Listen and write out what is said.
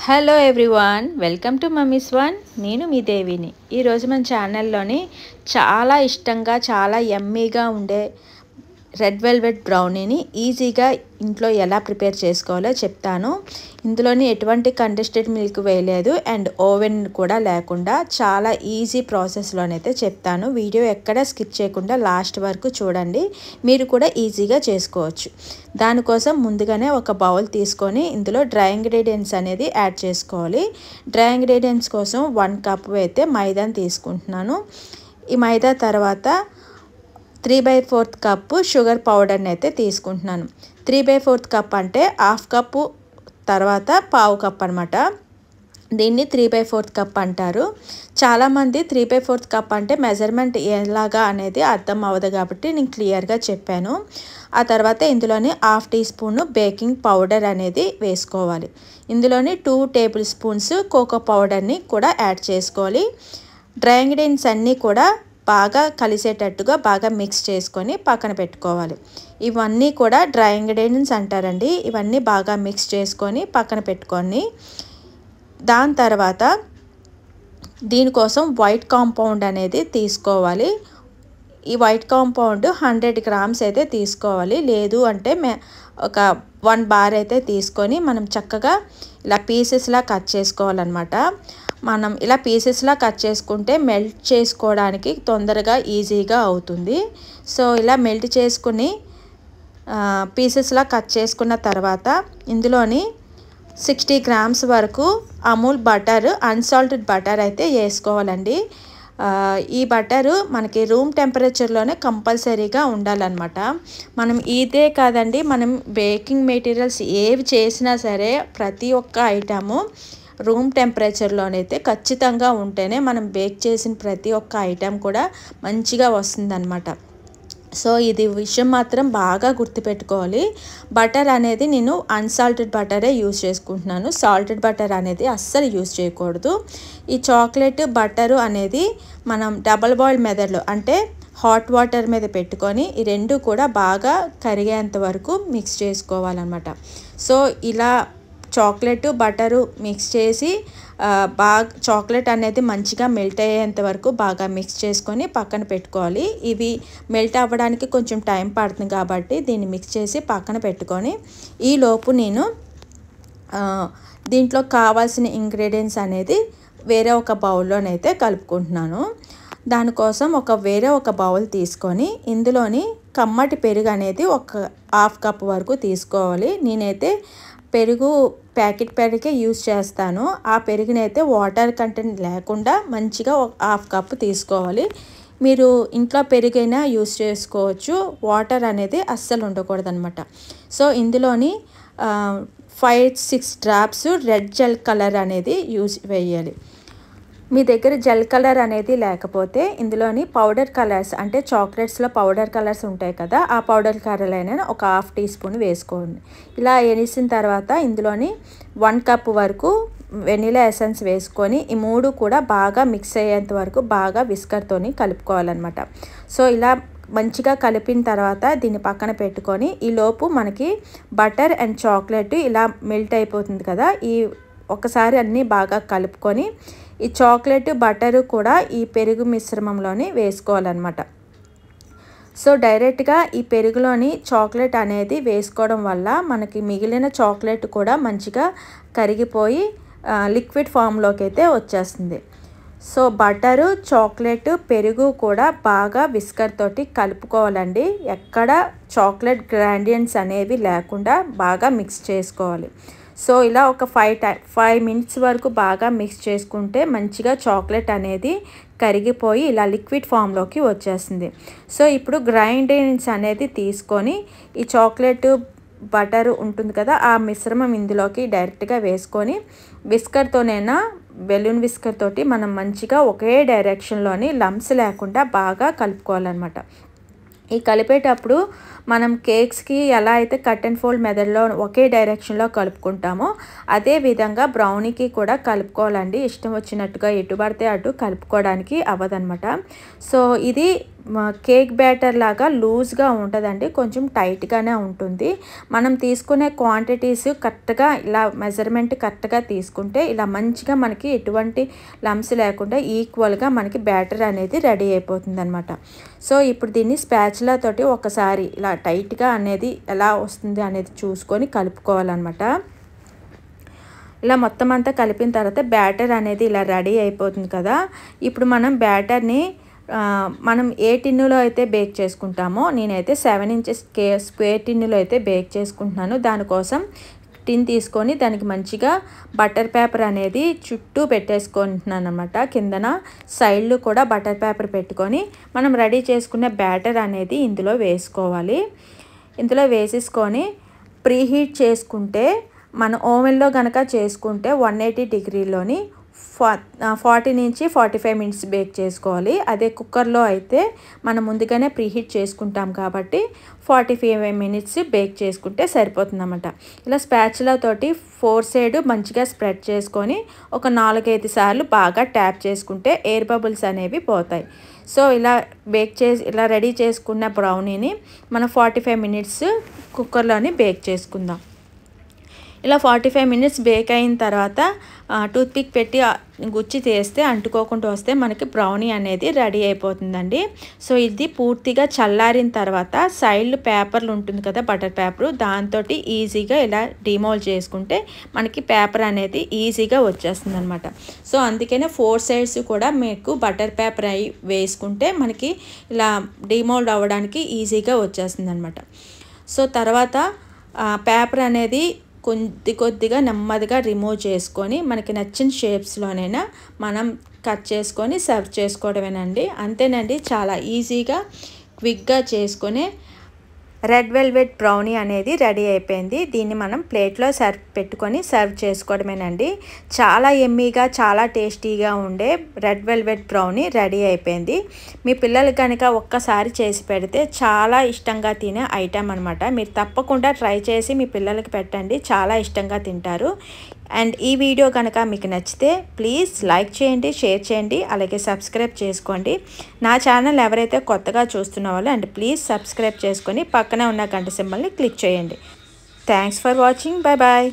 Hello everyone, welcome to mummies one. నేను మీ దేవిని. ఈరోజు మన ఛానల్లోని చాలా ఇష్టంగా చాలా యమ్మీగా ఉండే రెడ్ వెల్వెట్ బ్రౌనీని ఈజీగా ఇంట్లో ఎలా ప్రిపేర్ చేసుకోవాలో చెప్తాను. ఇందులోని ఎటువంటి కండెన్స్డ్ మిల్క్ వేయలేదు అండ్ ఓవెన్ కూడా లేకుండా చాలా ఈజీ ప్రాసెస్లోనైతే చెప్తాను. వీడియో ఎక్కడ స్కిప్ చేయకుండా లాస్ట్ వరకు చూడండి, మీరు కూడా ఈజీగా చేసుకోవచ్చు. దానికోసం ముందుగానే ఒక బౌల్ తీసుకొని ఇందులో డ్రై ఇంగ్రీడియంట్స్ అనేది యాడ్ చేసుకోవాలి. డ్రై ఇంగ్రీడియంట్స్ కోసం 1 కప్ అయితే మైదాని తీసుకుంటున్నాను. ఈ మైదా తర్వాత 3/4 కప్పు షుగర్ పౌడర్ని అయితే తీసుకుంటున్నాను. 3/4 కప్ అంటే హాఫ్ కప్పు తర్వాత పావు కప్ అనమాట. దీన్ని 3/4 కప్ అంటారు. చాలామంది 3/4 కప్ అంటే మెజర్మెంట్ ఎలాగా అనేది అర్థం అవ్వదు కాబట్టి నేను క్లియర్గా చెప్పాను. ఆ తర్వాత ఇందులోని 1/2 టీ స్పూన్ బేకింగ్ పౌడర్ అనేది వేసుకోవాలి. ఇందులోని 2 టేబుల్ స్పూన్స్ కోకో పౌడర్ని కూడా యాడ్ చేసుకోవాలి. డ్రై ఇంగ్రీడియంట్స్ అన్నీ కూడా బాగా కలిసేటట్టుగా బాగా మిక్స్ చేసుకొని పక్కన పెట్టుకోవాలి. ఇవన్నీ కూడా డ్రై ఇంగ్రీడియంట్స్ అంటారండి. ఇవన్నీ బాగా మిక్స్ చేసుకొని పక్కన పెట్టుకొని దాని తర్వాత దీనికోసం వైట్ కాంపౌండ్ అనేది తీసుకోవాలి. ఈ వైట్ కాంపౌండ్ 100 గ్రామ్స్ అయితే తీసుకోవాలి. లేదు అంటే ఒక 1 బార్ అయితే తీసుకొని మనం చక్కగా ఇలా పీసెస్లా కట్ చేసుకోవాలన్నమాట. మనం ఇలా పీసెస్లా కట్ చేసుకుంటే మెల్ట్ చేసుకోవడానికి తొందరగా ఈజీగా అవుతుంది. సో ఇలా మెల్ట్ చేసుకుని పీసెస్లా కట్ చేసుకున్న తర్వాత ఇందులోని 60 గ్రామ్స్ వరకు అమూల్ బటర్, అన్సాల్టెడ్ బటర్ అయితే వేసుకోవాలండి. ఈ బటరు మనకి రూమ్ టెంపరేచర్లోనే కంపల్సరీగా ఉండాలన్నమాట. మనం ఇదే కాదండి, మనం బేకింగ్ మెటీరియల్స్ ఏవి చేసినా సరే ప్రతి ఒక్క ఐటము రూమ్ టెంపరేచర్లోనైతే ఖచ్చితంగా ఉంటేనే మనం బేక్ చేసిన ప్రతి ఒక్క ఐటెం కూడా మంచిగా వస్తుందన్నమాట. సో ఇది విషయం మాత్రం బాగా గుర్తుపెట్టుకోవాలి. బటర్ అనేది నేను అన్సాల్టెడ్ బటరే యూజ్ చేసుకుంటున్నాను. సాల్టెడ్ బటర్ అనేది అస్సలు యూజ్ చేయకూడదు. ఈ చాక్లెట్ బటరు అనేది మనం డబల్ బాయిల్ మెథడ్లో అంటే హాట్ వాటర్ మీద పెట్టుకొని ఈ రెండు కూడా బాగా కరిగేంత వరకు మిక్స్ చేసుకోవాలన్నమాట. సో ఇలా చాక్లెట్ బటరు మిక్స్ చేసి బాగా చాక్లెట్ అనేది మంచిగా మెల్ట్ అయ్యేంత వరకు బాగా మిక్స్ చేసుకొని పక్కన పెట్టుకోవాలి. ఇవి మెల్ట్ అవ్వడానికి కొంచెం టైం పడుతుంది కాబట్టి దీన్ని మిక్స్ చేసి పక్కన పెట్టుకొని ఈలోపు నేను దీంట్లో కావాల్సిన ఇంగ్రీడియంట్స్ అనేది వేరే ఒక బౌల్లోనైతే కలుపుకుంటున్నాను. దానికోసం వేరే ఒక బౌల్ తీసుకొని ఇందులోని కమ్మటి పెరుగు అనేది ఒక 1/2 కప్ వరకు తీసుకోవాలి. నేనైతే ప్యాకెట్ పెరుగే యూజ్ చేస్తాను. ఆ పెరుగునైతే వాటర్ కంటెంట్ లేకుండా మంచిగా 1/2 కప్ తీసుకోవాలి. మీరు ఇంట్లో పెరుగైనా యూజ్ చేసుకోవచ్చు. వాటర్ అనేది అస్సలు ఉండకూడదు అనమాట. సో ఇందులోని 5-6 డ్రాప్స్ రెడ్ జెల్ కలర్ అనేది వేయాలి. మీ దగ్గర జెల్ కలర్ అనేది లేకపోతే ఇందులోని పౌడర్ కలర్స్ అంటే చాక్లెట్స్లో పౌడర్ కలర్స్ ఉంటాయి కదా, ఆ పౌడర్ కలర్ అయినా ఒక 1/2 టీ స్పూన్ వేసుకోండి. ఇలా వేసిన తర్వాత ఇందులోని 1 కప్ వరకు వెనిలా ఎసెన్స్ వేసుకొని ఈ 3 కూడా బాగా మిక్స్ అయ్యేంత వరకు బాగా విస్కర్తోని కలుపుకోవాలన్నమాట. సో ఇలా మంచిగా కలిపిన తర్వాత దీన్ని పక్కన పెట్టుకొని ఈలోపు మనకి బటర్ అండ్ చాక్లెట్ ఇలా మెల్ట్ అయిపోతుంది కదా, ఒకసారి అన్నీ బాగా కలుపుకొని ఈ చాక్లెట్ బటరు కూడా ఈ పెరుగు మిశ్రమంలోని వేసుకోవాలన్నమాట. సో డైరెక్ట్గా ఈ పెరుగులోని చాక్లెట్ అనేది వేసుకోవడం వల్ల మనకి మిగిలిన చాక్లెట్ కూడా మంచిగా కరిగిపోయి లిక్విడ్ ఫామ్లోకి అయితే వచ్చేస్తుంది. సో బటరు, చాక్లెట్, పెరుగు కూడా బాగా విస్కర్ తోటి కలుపుకోవాలండి. ఎక్కడ చాక్లెట్ గ్రాడియెంట్స్ అనేవి లేకుండా బాగా మిక్స్ చేసుకోవాలి. సో ఇలా ఒక 5 మినిట్స్ వరకు బాగా మిక్స్ చేసుకుంటే మంచిగా చాక్లెట్ అనేది కరిగిపోయి ఇలా లిక్విడ్ ఫామ్లోకి వచ్చేస్తుంది. సో ఇప్పుడు గ్రైండింగ్స్ అనేది తీసుకొని ఈ చాక్లెట్ బటర్ ఉంటుంది కదా, ఆ మిశ్రమం ఇందులోకి డైరెక్ట్గా వేసుకొని విస్కర్తోనైనా బెలూన్ విస్కర్ తోటి మనం మంచిగా ఒకే డైరెక్షన్లోని లంప్స్ లేకుండా బాగా కలుపుకోవాలన్నమాట. ఈ కలిపేటప్పుడు మనం కేక్స్కి ఎలా అయితే కట్ అండ్ ఫోల్డ్ మెథడ్లో ఒకే డైరెక్షన్లో కలుపుకుంటామో అదే విధంగా బ్రౌనీకి కూడా కలుపుకోవాలండి. ఇష్టం వచ్చినట్టుగా ఎటు పడితే అటు కలుపుకోవడానికి అవ్వదన్నమాట. సో ఇది కేక్ బ్యాటర్ లాగా లూజ్గా ఉంటుందండి, కొంచెం టైట్గానే ఉంటుంది. మనం తీసుకునే క్వాంటిటీస్ కరెక్ట్గా ఇలా మెజర్మెంట్ కరెక్ట్గా తీసుకుంటే ఇలా మంచిగా మనకి ఎటువంటి లమ్స్ లేకుండా ఈక్వల్గా మనకి బ్యాటర్ అనేది రెడీ అయిపోతుంది అనమాట. సో ఇప్పుడు దీన్ని స్పాచులా తోటి ఒకసారి ఇలా టైట్గా అనేది ఎలా వస్తుంది అనేది చూసుకొని కలుపుకోవాలన్నమాట. ఇలా మొత్తం అంతా కలిపిన తర్వాత బ్యాటర్ అనేది ఇలా రెడీ అయిపోతుంది కదా. ఇప్పుడు మనం బ్యాటర్ని మనం ఏ టిన్నులో అయితే బేక్ చేసుకుంటామో, నేనైతే 7 ఇంచెస్ స్క్వేర్ టిన్నులో అయితే బేక్ చేసుకుంటున్నాను. దానికోసం టిన్ తీసుకొని దానికి మంచిగా బటర్ పేపర్ అనేది చుట్టూ పెట్టేసుకుంటున్నాను అనమాట. కిందన సైడ్లు కూడా బటర్ పేపర్ పెట్టుకొని మనం రెడీ చేసుకున్న బ్యాటర్ అనేది ఇందులో వేసుకోవాలి. ఇందులో వేసేసుకొని ప్రీహీట్ చేసుకుంటే, మన ఓవెన్లో కనుక చేసుకుంటే 180 డిగ్రీలోని 40 నుంచి 45 మినిట్స్ బేక్ చేసుకోవాలి. అదే కుక్కర్లో అయితే మనం ముందుగానే ప్రీహీట్ చేసుకుంటాం కాబట్టి 45 మినిట్స్ బేక్ చేసుకుంటే సరిపోతుందన్నమాట. ఇలా స్పాచులా తోటి 4 సైడ్ మంచిగా స్ప్రెడ్ చేసుకొని ఒక 4-5 సార్లు బాగా ట్యాప్ చేసుకుంటే ఎయిర్ బబుల్స్ అనేవి పోతాయి. సో ఇలా ఇలా రెడీ చేసుకున్న బ్రౌనీని మనం 45 మినిట్స్ కుక్కర్లోని బేక్ చేసుకుందాం. ఇలా 45 మినిట్స్ బేక్ అయిన తర్వాత టూత్పిక్ పెట్టి గుచ్చి తీస్తే అంటుకోకుండా వస్తే మనకి బ్రౌనీ అనేది రెడీ అయిపోతుందండి. సో ఇది పూర్తిగా చల్లారిన తర్వాత సైడ్లు పేపర్లు ఉంటుంది కదా, బటర్ పేపరు, దాంతో ఈజీగా ఇలా డిమోల్డ్ చేసుకుంటే మనకి పేపర్ అనేది ఈజీగా వచ్చేస్తుంది అనమాట. సో అందుకనే 4 సైడ్స్ కూడా మీకు బటర్ పేపర్ అయి వేసుకుంటే మనకి ఇలా డిమోల్డ్ అవ్వడానికి ఈజీగా వచ్చేస్తుంది అనమాట. సో తర్వాత పేపర్ అనేది కొద్దిగా నెమ్మదిగా రిమూవ్ చేసుకొని మనకి నచ్చిన షేప్స్లోనైనా మనం కట్ చేసుకొని సర్వ్ చేసుకోవడమేనండి. అంతేనండి, చాలా ఈజీగా క్విక్గా చేసుకొని రెడ్ వెల్వెట్ బ్రౌనీ అనేది రెడీ అయిపోయింది. దీన్ని మనం ప్లేట్లో పెట్టుకొని సర్వ్ చేసుకోవడమేనండి. చాలా ఎమ్మీగా చాలా టేస్టీగా ఉండే రెడ్ వెల్వెట్ బ్రౌనీ రెడీ అయిపోయింది. మీ పిల్లలు కనుక ఒక్కసారి చేసి పెడితే చాలా ఇష్టంగా తినే ఐటెం అనమాట. మీరు తప్పకుండా ట్రై చేసి మీ పిల్లలకి పెట్టండి, చాలా ఇష్టంగా తింటారు. అండ్ ఈ వీడియో కనుక మీకు నచ్చితే ప్లీజ్ లైక్ చేయండి, షేర్ చేయండి, అలాగే సబ్స్క్రైబ్ చేసుకోండి. నా ఛానల్ ఎవరైతే కొత్తగా చూస్తున్న వాళ్ళు అండ్ ప్లీజ్ సబ్స్క్రైబ్ చేసుకొని పక్కనే ఉన్న గంట సింబల్ని క్లిక్ చేయండి. Thanks for watching. Bye bye.